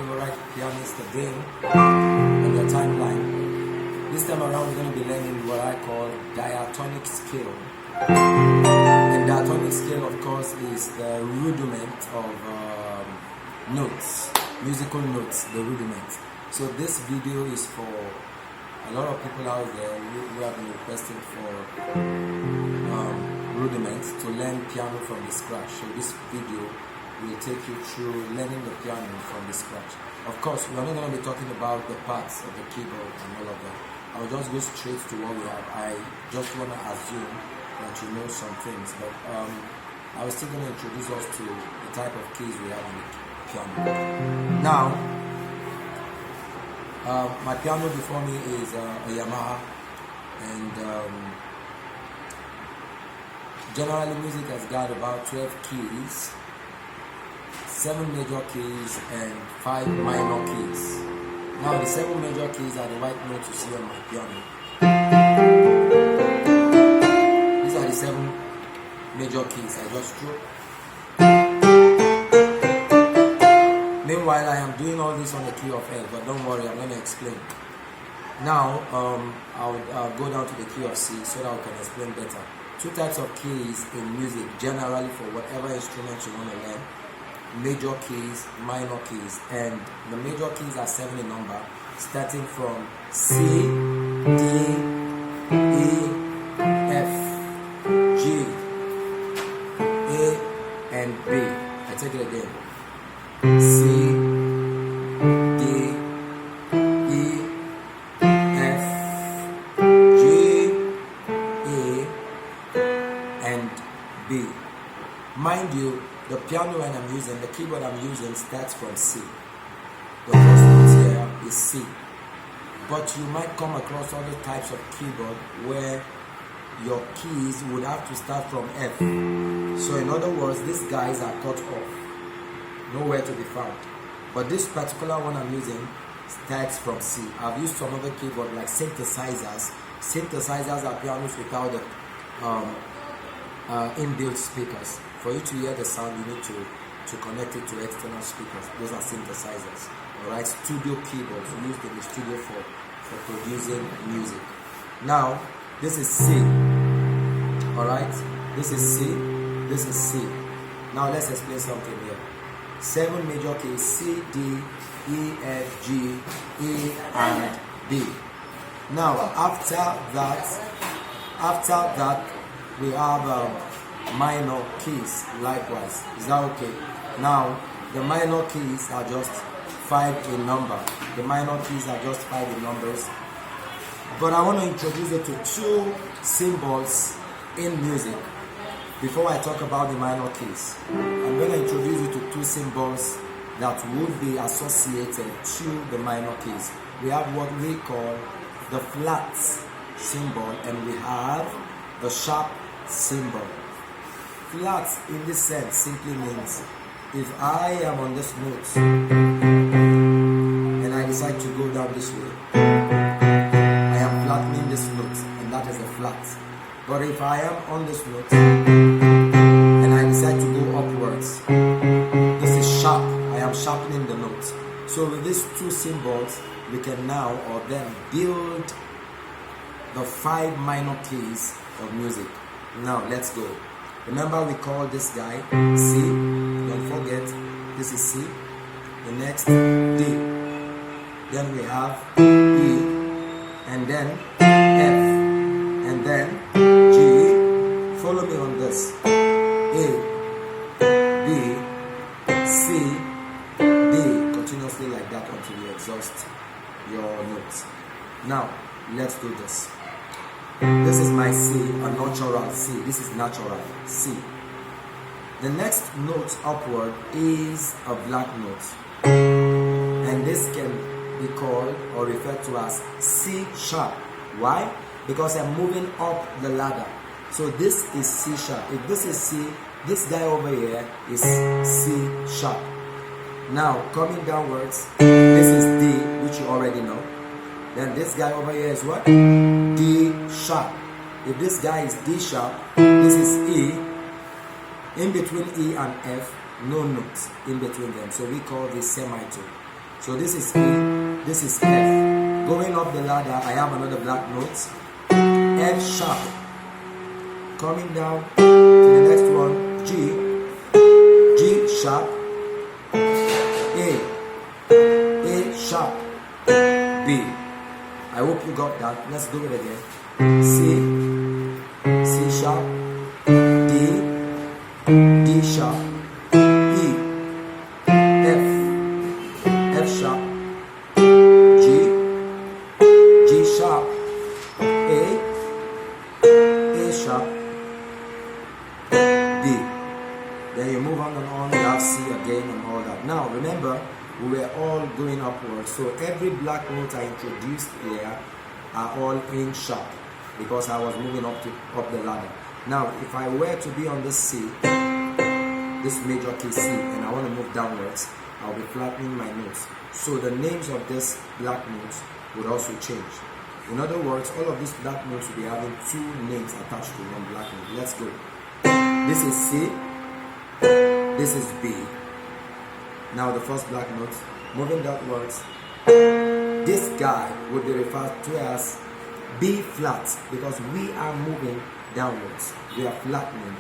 favorite pianist again on your timeline. This time around we're going to be learning what I call diatonic scale. And diatonic scale, of course, is the rudiment of notes, musical notes, the rudiment. So this video is for a lot of people out there who have been requesting for rudiments to learn piano from the scratch. So this video will take you through learning the piano from the scratch. Of course, we're not going to be talking about the parts of the keyboard and all of that. I'll just go straight to what we have. I just want to assume that you know some things, but I was still going to introduce us to the type of keys we have in the piano. Now, my piano before me is a Yamaha, and generally music has got about 12 keys, 7 major keys and 5 minor keys. Now the 7 major keys are the white notes you see on my piano. These are the 7 major keys I just drew. Meanwhile, I am doing all this on the key of F, but don't worry, I'm going to explain. Now, I'll go down to the key of C so that I can explain better. 2 types of keys in music, generally for whatever instrument you want to learn. Major keys, minor keys, and the major keys are 7 in number, starting from C, D, E, F, G, A, and B. I take it again. C, D, E, F, G, A, and B. Mind you, the piano when I'm using, the keyboard I'm using starts from C. The first note here is C. But you might come across other types of keyboard where your keys would have to start from F. So in other words, these guys are cut off, nowhere to be found. But this particular one I'm using starts from C. I've used some other keyboard like synthesizers. Synthesizers are pianos without the inbuilt speakers. For you to hear the sound, you need to connect it to external speakers. Those are synthesizers. Alright, studio keyboards used in the studio for producing music. Now, this is C. Alright, this is C. This is C. Now let's explain something here. 7 major keys: C, D, E, F, G, A, and B. Now, after that, we have minor keys likewise. Is that okay? Now the minor keys are just 5 in number. The minor keys are just 5 in numbers. But I want to introduce you to 2 symbols in music before I talk about the minor keys. I'm going to introduce you to 2 symbols that would be associated to the minor keys. We have what we call the flat symbol and we have the sharp symbol. Flat in this sense simply means if I am on this note and I decide to go down this way, I am flattening this note and that is a flat. But if I am on this note and I decide to go upwards, this is sharp. I am sharpening the note. So with these 2 symbols, we can now or then build the 5 minor keys of music. Now let's go. Remember, we call this guy C. Don't forget, this is C. The next D. Then we have E, and then F, and then G. Follow me on this. A, B, C, D. Continuously like that until you exhaust your notes. Now, let's do this. This is my C, a natural C. This is natural C. The next note upward is a black note. And this can be called or referred to as C sharp. Why? Because I'm moving up the ladder. So this is C sharp. If this is C, this guy over here is C sharp. Now, coming downwards, this is D, which you already know. Then this guy over here is what? D sharp. If this guy is D sharp, this is E. In between E and F, no notes in between them. So we call this semitone. So this is E, this is F. Going up the ladder, I have another black note, F sharp. Coming down to the next one, G, G sharp, A sharp, B. I hope you got that. Let's do it again. C sharp, D sharp, E, F sharp, G sharp, A sharp, D. Then you move on and on, you have C again and all that. Now remember, we were all going upwards, so every black note I introduced here are all in sharp because I was moving up the ladder. Now if I were to be on this C, this major key C, and I want to move downwards, I'll be flattening my notes. So the names of these black notes would also change. In other words, all of these black notes will be having two names attached to one black note. Let's go. This is C, this is B. Now the first black note, moving downwards, this guy would be referred to as B flat because we are moving downwards. We are flattening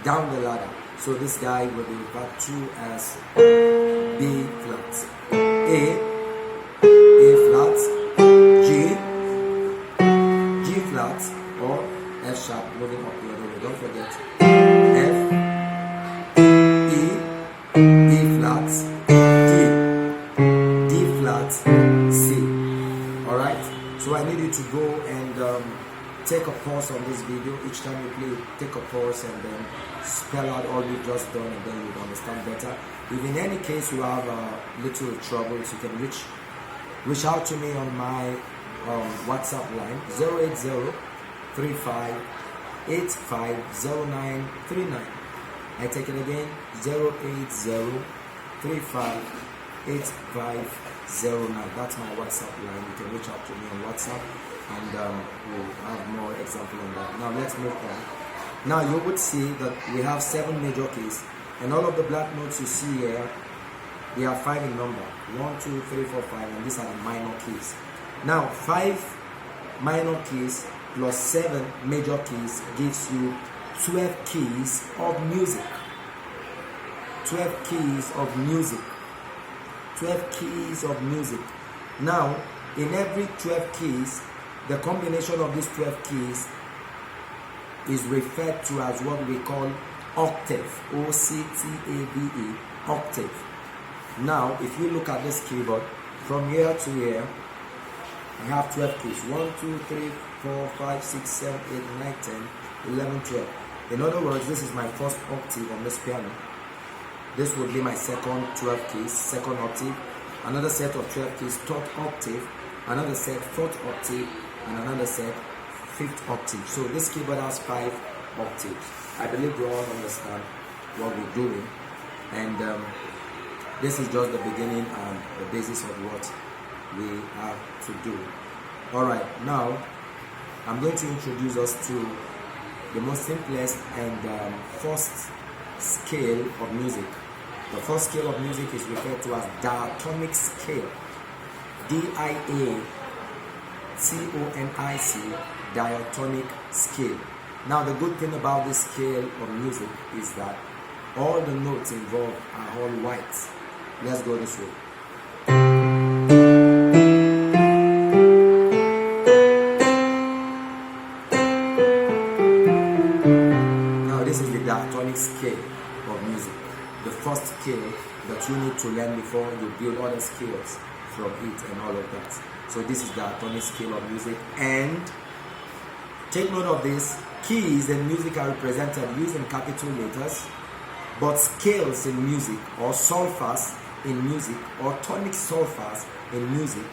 down the ladder. So this guy will be referred to as B flat. A flat, G flat, or F sharp, moving up the other way. Don't forget. F, E flat, D flat, C. Alright? So I need you to go and take a pause on this video. Each time you play, take a pause and then spell out all you've just done, and then you'll understand better. If in any case you have little troubles, you can reach out to me on my WhatsApp line 08035850939. I take it again, 080358509. That's my WhatsApp line. You can reach out to me on WhatsApp, and we'll have more example on that. Now let's move on. Now you would see that we have 7 major keys, and all of the black notes you see here, they are 5 in number. 1, 2, 3, 4, 5, and these are the minor keys. Now 5 minor keys plus 7 major keys gives you 12 keys of music. 12 keys of music. 12 keys of music. Now, in every 12 keys, the combination of these 12 keys is referred to as what we call octave. O-C-T-A-V-E, octave. Now, if you look at this keyboard, from here to here, I have 12 keys. 1, 2, 3, 4, 5, 6, 7, 8, 9, 10, 11, 12. In other words, this is my first octave on this piano. This would be my second 12 keys, second octave. Another set of 12 keys, third octave. Another set, fourth octave. And another set, fifth octave. So this keyboard has 5 octaves. I believe you all understand what we're doing. And this is just the beginning and the basis of what we have to do. Alright, now I'm going to introduce us to the most simplest and first scale of music. The first scale of music is referred to as diatonic scale. D-I-A-T-O-N-I-C, diatonic scale. Now the good thing about this scale of music is that all the notes involved are all white. Let's go this way. Now this is the diatonic scale of music. The first scale that you need to learn before you build other scales from it and all of that. So this is the diatonic scale of music. And take note of this, keys in music are represented using capital letters, but scales in music, or solfas in music, or tonic solfas in music,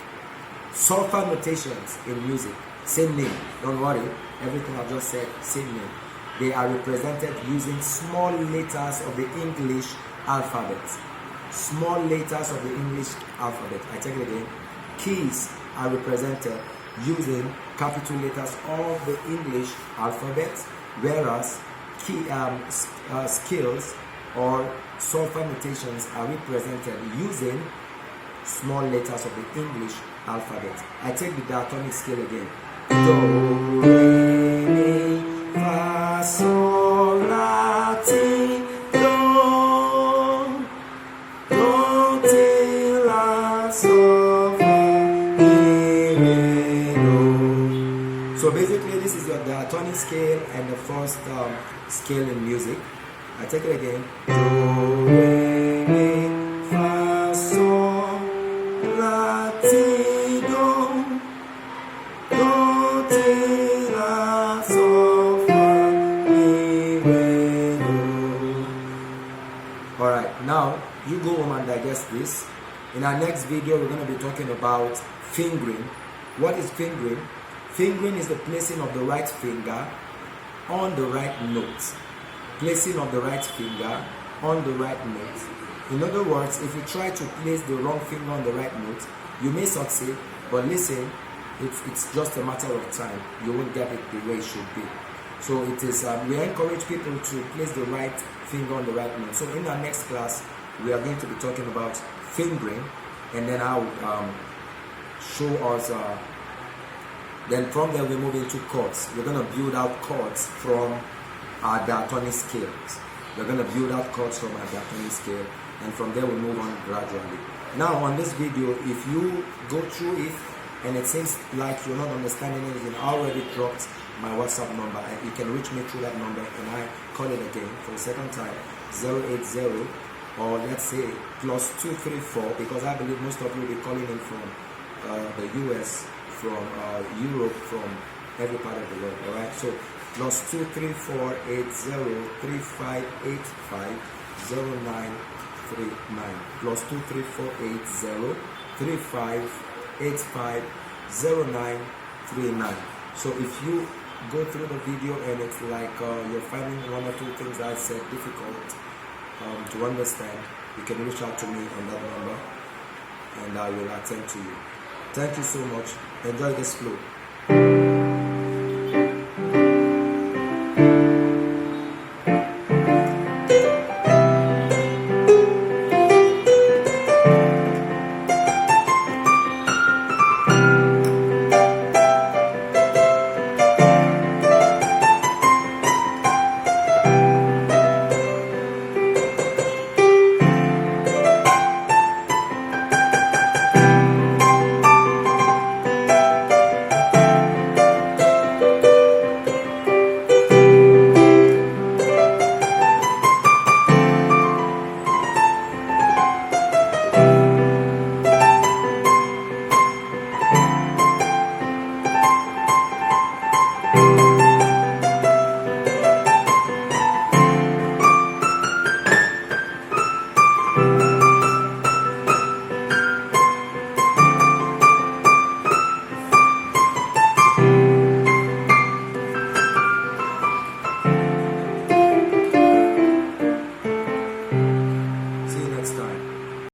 solfa notations in music, same name, don't worry, everything I've just said, same name. They are represented using small letters of the English alphabet. Small letters of the English alphabet. I take it again. Keys are represented using capital letters of the English alphabet, whereas scales or solfa notations are represented using small letters of the English alphabet. I take the diatonic scale again. Do, re, mi, fa, sol, la, ti, do, do, ti, la, sol, fa, mi, re, do. So basically this is your diatonic scale and the first scale in music. I take it again. Do, re, mi, fa, sol, la, ti, do, do, ti, la, sol, fa, mi, re, do. Alright, now you go home and digest this. In our next video, we're going to be talking about fingering. What is fingering? Fingering is the placing of the right finger on the right note. Placing of the right finger on the right note. In other words, if you try to place the wrong finger on the right note, you may succeed, but listen, it's just a matter of time. You won't get it the way it should be. So it is. We encourage people to place the right finger on the right note. So in our next class, we are going to be talking about fingering, and then I will show us. Then from there we move into chords. We're going to build out chords from our diatonic scales. We're going to build out chords from our diatonic scale, and from there we move on gradually. Now on this video, if you go through it and it seems like you're not understanding anything, I already dropped my WhatsApp number, and you can reach me through that number, and I call it again for the second time, 080, or let's say +234, because I believe most of you will be calling in from the US, from Europe, from every part of the world. Alright, so +234 803585 0939, +234 803585 0939. So if you go through the video and it's like you're finding one or two things I said difficult to understand, you can reach out to me on that number and I will attend to you. Thank you so much. Enjoy this flow.